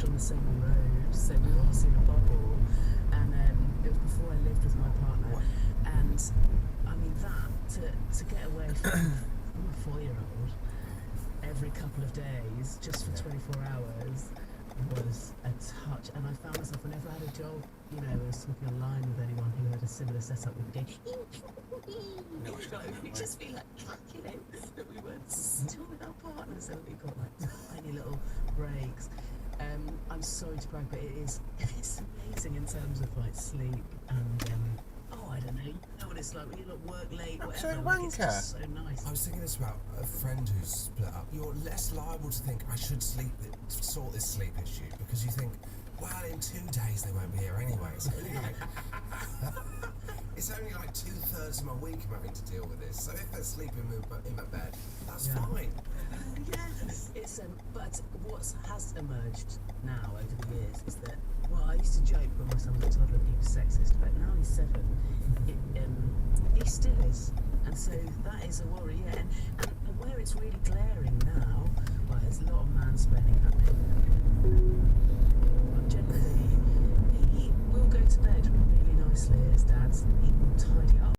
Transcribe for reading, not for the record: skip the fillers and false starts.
on the same road, so we were obviously in a bubble, and it was before I lived with my partner, and I mean to get away from a 4-year-old every couple of days just for 24 hours was a touch. And I found myself, whenever I had a job, you know, I was talking online with anyone who had a similar setup, with the we'd just be like, you know, that we were still with our partners, and we got like tiny little breaks. I'm sorry to brag, but it's amazing in terms of like sleep and I don't know, you know what it's like when you not work late, whatever. Like, it's just so nice. I was thinking this about a friend who's split up. You're less liable to think, I should sort this sleep issue, because you think, well, in 2 days they won't be here anyway. It's only like 2/3 of my week I'm having to deal with this. So if they're sleeping in my bed, that's fine. Yes, it's but what has emerged now over the years is that, well, I used to joke when my son was a toddler that he was sexist, but now he's 7, he still is, and so that is a worry. Yeah, and where it's really glaring now, well, there's a lot of mansplaining happening. But generally, he will go to bed really nicely at his dad's. He will tidy up.